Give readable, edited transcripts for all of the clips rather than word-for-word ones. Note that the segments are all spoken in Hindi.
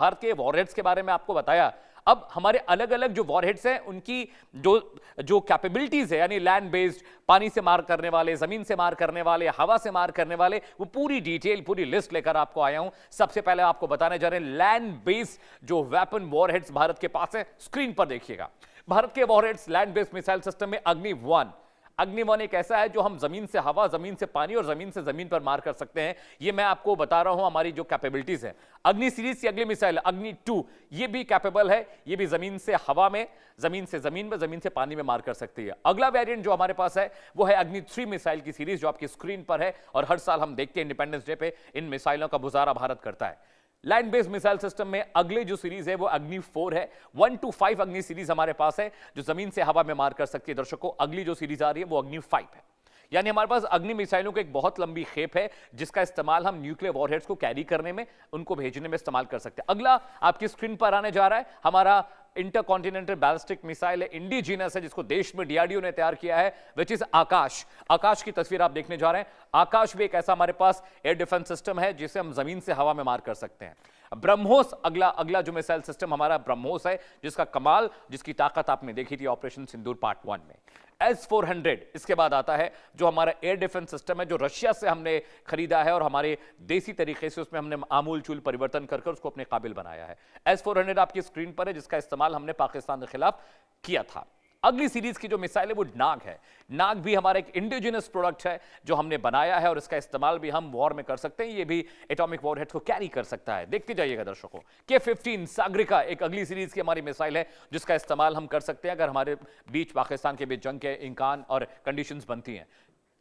भारत के वॉरहेड्स के बारे में आपको बताया। अब हमारे अलग अलग जो वॉरहेड्स हैं उनकी जो जो कैपेबिलिटीज है, यानी लैंड बेस्ड, पानी से मार करने वाले, जमीन से मार करने वाले, हवा से मार करने वाले, वो पूरी डिटेल, पूरी लिस्ट लेकर आपको आया हूं। सबसे पहले आपको बताने जा रहे हैं लैंड बेस्ड जो वेपन वॉरहेड्स भारत के पास है। स्क्रीन पर देखिएगा, भारत के warheads land based missile system में अग्नि-1। अग्नि-1 एक ऐसा है जो हम जमीन से हवा, जमीन से पानी और जमीन से जमीन पर मार कर सकते हैं। ये मैं आपको बता रहा हूं हमारी जो कैपेबिलिटीज है। अग्नि सीरीज की अगली मिसाइल अग्नि-2, ये भी कैपेबल है, ये भी जमीन से हवा में, जमीन से जमीन में, जमीन से पानी में मार कर सकती है। अगला वेरिएंट जो हमारे पास है वो है अग्नि-3 मिसाइल की सीरीज, जो आपकी स्क्रीन पर है और हर साल हम देखते हैं इंडिपेंडेंस डे पे इन मिसाइलों का मुजाहरा भारत करता है। लैंड बेस्ड मिसाइल सिस्टम में अगले जो सीरीज है वो अग्नि-4 है। 1 to 5 अग्नि सीरीज हमारे पास है जो जमीन से हवा में मार कर सकती है। दर्शकों, अगली जो सीरीज आ रही है वो अग्नि-5 है। यानी हमारे पास अग्नि मिसाइलों की एक बहुत लंबी खेप है जिसका इस्तेमाल हम न्यूक्लियर वॉरहेड्स को कैरी करने में, उनको भेजने में इस्तेमाल कर सकते हैं। अगला आपकी स्क्रीन पर आने जा रहा है हमारा इंटरकॉन्टिनेंटल बैलिस्टिक मिसाइल है, इंडिजीनस है, जिसको देश में डीआरडीओ ने तैयार किया है, विच इज आकाश। आकाश की तस्वीर आप देखने जा रहे हैं। आकाश भी एक ऐसा हमारे पास एयर डिफेंस सिस्टम है जिसे हम जमीन से हवा में मार कर सकते हैं। ब्रह्मोस अगला जो मिसाइल सिस्टम हमारा ब्रह्मोस है, जिसका कमाल, जिसकी ताकत आपने देखी थी ऑपरेशन सिंदूर पार्ट 1 में। S-400 इसके बाद आता है जो हमारा एयर डिफेंस सिस्टम है, जो रशिया से हमने खरीदा है और हमारे देसी तरीके से उसमें हमने आमूल चूल परिवर्तन कर उसको अपने काबिल बनाया है। S-400 आपकी स्क्रीन पर है, जिसका इस्तेमाल हमने पाकिस्तान के खिलाफ किया था। अगली सीरीज की जो मिसाइल है वो नाग है। नाग भी हमारा एक इंडिजिनस प्रोडक्ट है जो हमने बनाया है और इसका इस्तेमाल भी हम वॉर में कर सकते हैं। ये भी एटॉमिक वॉरहेड्स को कैरी कर सकता है। देखते जाइएगा दर्शकों। K-15 सागरिका एक अगली सीरीज की हमारी मिसाइल है जिसका इस्तेमाल हम कर सकते हैं अगर हमारे बीच, पाकिस्तान के बीच जंग के इम्कान और कंडीशंस बनती हैं।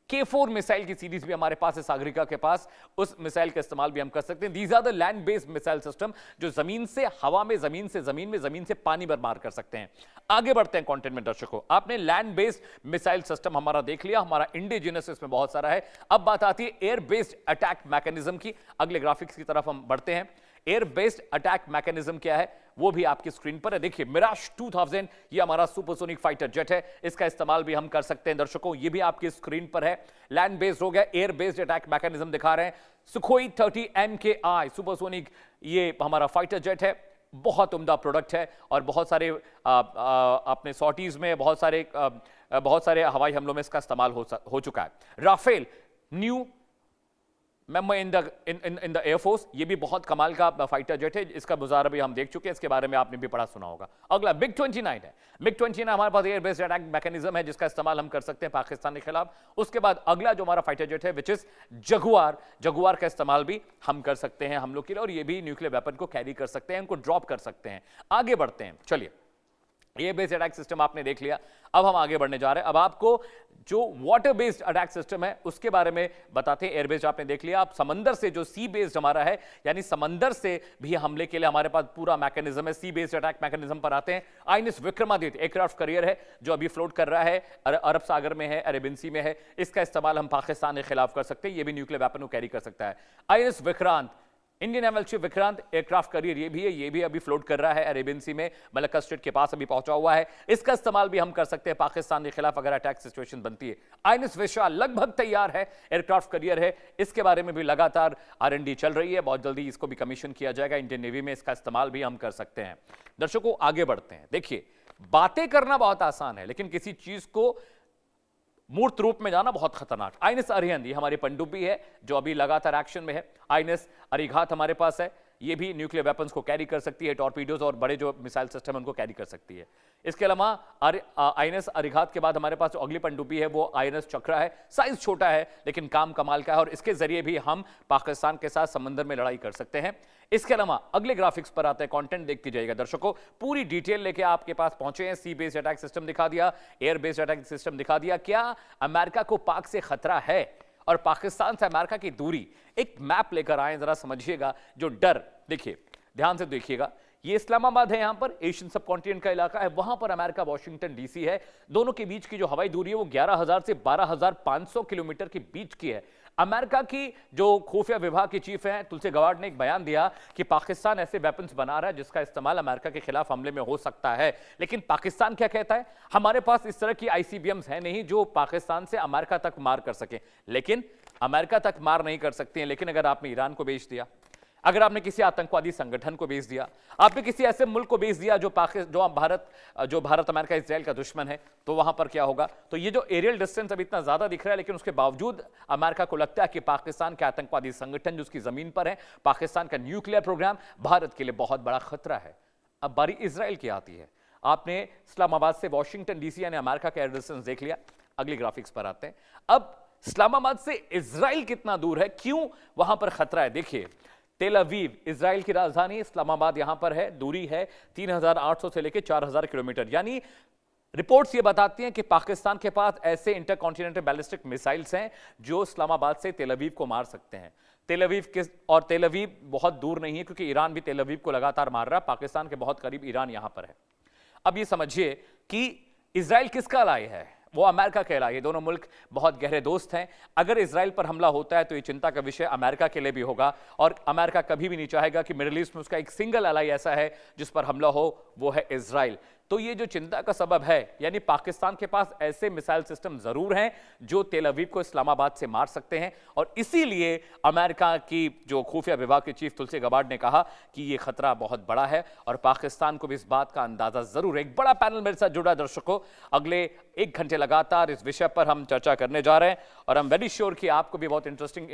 K-4 मिसाइल की सीरीज भी हमारे पास है सागरिका के पास, उस मिसाइल का इस्तेमाल भी हम कर सकते हैं। These are the land based missile system जो जमीन से हवा में, जमीन से जमीन में, जमीन से पानी पर मार कर सकते हैं। आगे बढ़ते हैं कंटेंट में दर्शकों। आपने लैंड बेस्ड मिसाइल सिस्टम हमारा देख लिया, हमारा इंडिजिनस इसमें बहुत सारा है। अब बात आती है एयर बेस्ड अटैक मैकेनिज्म की। अगले ग्राफिक्स की तरफ हम बढ़ते हैं। एयर बेस्ड अटैक मैकेनिज्म क्या है वो भी आपकी स्क्रीन पर है। देखिए, मिराज 2000 ये हमारा सुपरसोनिक फाइटर जेट है, इसका इस्तेमाल भी हम कर सकते हैं दर्शकों। ये भी आपकी स्क्रीन पर है। लैंड बेस्ड हो गया, एयर बेस्ड अटैक मैकेनिज्म दिखा रहे हैं। सुखोई 30 MKI सुपरसोनिक ये हमारा फाइटर जेट है, बहुत उम्दा प्रोडक्ट है और बहुत सारे अपने सॉटीज में बहुत सारे हवाई हमलों में इसका इस्तेमाल हो चुका है। Rafale new member in the air force, ये भी बहुत कमाल का फाइटर जेट है, इसका मुजाहरा भी हम देख चुके हैं, इसके बारे में आपने भी पढ़ा सुना होगा। अगला मिग 29 है। मिग 29 हमारे पास एयर बेस्ड अटैक मैकेनिज्म है जिसका इस्तेमाल हम कर सकते हैं पाकिस्तान के खिलाफ। उसके बाद अगला जो हमारा फाइटर जेट है विच इज जगुआर, जगुआर का इस्तेमाल भी हम कर सकते हैं हम लोग के लिए, और ये भी न्यूक्लियर वेपन को कैरी कर सकते हैं, उनको ड्रॉप कर सकते हैं। आगे बढ़ते हैं, चलिए। एयर बेस्ड अटैक सिस्टम आपने देख लिया, अब हम आगे बढ़ने जा रहे हैं। अब आपको जो वाटर बेस्ड अटैक सिस्टम है उसके बारे में बताते हैं। एयर बेस्ड आपने देख लिया, अब समंदर से जो सी बेस्ड हमारा है, यानी समंदर से भी हमले के लिए हमारे पास पूरा मैकेनिज्म है। सी बेस्ड अटैक मैकेनिज्म पर आते हैं। आईएनएस विक्रमादित्य एयरक्राफ्ट कैरियर है जो अभी फ्लोट कर रहा है, अरब सागर में है, अरेबियन सी में है। इसका इस्तेमाल हम पाकिस्तान के खिलाफ कर सकते हैं, ये भी न्यूक्लियर वेपन को कैरी कर सकता है। INS Vikrant, Indian naval ship Vikrant aircraft carrier ये भी है, ये भी अभी फ्लोट कर रहा है अरेबियन सी में, मलक्का स्ट्रेट के पास अभी पहुंचा हुआ है। इसका इस्तेमाल भी हम कर सकते हैं पाकिस्तान के खिलाफ अगर अटैक सिचुएशन बनती है। आईएनएस विशाल लगभग तैयार है, एयरक्राफ्ट कैरियर है, इसके बारे में भी लगातार R&D चल रही है, बहुत जल्दी इसको भी कमीशन किया जाएगा इंडियन नेवी में, इसका इस्तेमाल भी हम कर सकते हैं। दर्शकों, आगे बढ़ते हैं। देखिए, बातें करना बहुत आसान है लेकिन किसी चीज को मूर्त रूप में जाना बहुत खतरनाक। आईएनएस अरिहंत ये हमारी पनडुब्बी है जो अभी लगातार एक्शन में है। आईएनएस अरिघात हमारे पास है, ये भी न्यूक्लियर वेपन्स को कैरी कर सकती है, टॉर्पीडोज और बड़े जो मिसाइल सिस्टम है उनको कैरी कर सकती है। इसके अलावा आईएनएस अरिघात के बाद हमारे पास जो अगली पनडुब्बी है वो आईएनएस चक्रा है। साइज छोटा है लेकिन काम कमाल का है और इसके जरिए भी हम पाकिस्तान के साथ समंदर में लड़ाई कर सकते हैं। इसके अलावा अगले ग्राफिक्स पर आते हैं, कंटेंट देखते जाइएगा दर्शकों। पूरी डिटेल लेके आपके पास पहुंचे हैं। सी बेस्ड अटैक सिस्टम दिखा दिया, एयर बेस्ड अटैक सिस्टम दिखा दिया। क्या अमेरिका को पाक से खतरा है और पाकिस्तान से अमेरिका की दूरी, एक मैप लेकर आए, जरा समझिएगा जो डर। देखिए, ध्यान से देखिएगा, ये इस्लामाबाद है, यहां पर एशियन सब कॉन्टिनेंट का इलाका है, वहां पर अमेरिका वाशिंगटन डीसी है। दोनों के बीच की जो हवाई दूरी है वो 11,000 से 12,500 किलोमीटर के बीच की है। अमेरिका की जो खुफिया विभाग की चीफ हैं तुलसी गवार्ड ने एक बयान दिया कि पाकिस्तान ऐसे वेपन्स बना रहा है जिसका इस्तेमाल अमेरिका के खिलाफ हमले में हो सकता है। लेकिन पाकिस्तान क्या कहता है, हमारे पास इस तरह की आईसीबीएम्स है नहीं जो पाकिस्तान से अमेरिका तक मार कर सके। लेकिन अमेरिका तक मार नहीं कर सकते हैं, लेकिन अगर आपने ईरान को बेच दिया, अगर आपने किसी आतंकवादी संगठन को बेच दिया, आपने किसी ऐसे मुल्क को बेच दिया जो भारत अमेरिका इजराइल का दुश्मन है, तो वहां पर क्या होगा? तो ये जो एरियल डिस्टेंस अब इतना ज्यादा दिख रहा है, लेकिन उसके बावजूद अमेरिका को लगता है कि पाकिस्तान के आतंकवादी संगठन जो उसकी जमीन पर है, पाकिस्तान का न्यूक्लियर प्रोग्राम भारत के लिए बहुत बड़ा खतरा है। अब बारी इजराइल की आती है। आपने इस्लामाबाद से वॉशिंगटन डीसी यानी अमेरिका का एयर डिस्टेंस देख लिया। अगली ग्राफिक्स पर आते हैं। अब इस्लामाबाद से इजराइल कितना दूर है, क्यों वहां पर खतरा है? देखिए, तेल अवीव इजराइल की राजधानी, इस्लामाबाद यहां पर है, दूरी है 3800 से लेकर 4000 किलोमीटर। यानी रिपोर्ट्स ये बताती हैं कि पाकिस्तान के पास ऐसे इंटरकॉन्टिनेंटल बैलिस्टिक मिसाइल्स हैं जो इस्लामाबाद से तेल अवीव को मार सकते हैं। तेल अवीव बहुत दूर नहीं है, क्योंकि ईरान भी तेल अवीव को लगातार मार रहा है। पाकिस्तान के बहुत करीब ईरान यहां पर है। अब ये समझिए कि इजराइल किसका अलाई है? वो अमेरिका के अलाई है। दोनों मुल्क बहुत गहरे दोस्त हैं। अगर इजराइल पर हमला होता है तो ये चिंता का विषय अमेरिका के लिए भी होगा, और अमेरिका कभी भी नहीं चाहेगा कि मिडिल ईस्ट में उसका एक सिंगल अलाई ऐसा है जिस पर हमला हो, वो है इजराइल। तो ये जो चिंता का सबब है, यानी पाकिस्तान के पास ऐसे मिसाइल सिस्टम जरूर हैं जो तेल अवीव को इस्लामाबाद से मार सकते हैं, और इसीलिए अमेरिका की जो खुफिया विभाग के चीफ तुलसी गबार्ड ने कहा कि ये खतरा बहुत बड़ा है, और पाकिस्तान को भी इस बात का अंदाजा जरूर है। एक बड़ा पैनल मेरे साथ जुड़ा दर्शकों, अगले 1 घंटे लगातार इस विषय पर हम चर्चा करने जा रहे हैं, और आई एम वेरी श्योर कि आपको भी बहुत इंटरेस्टिंग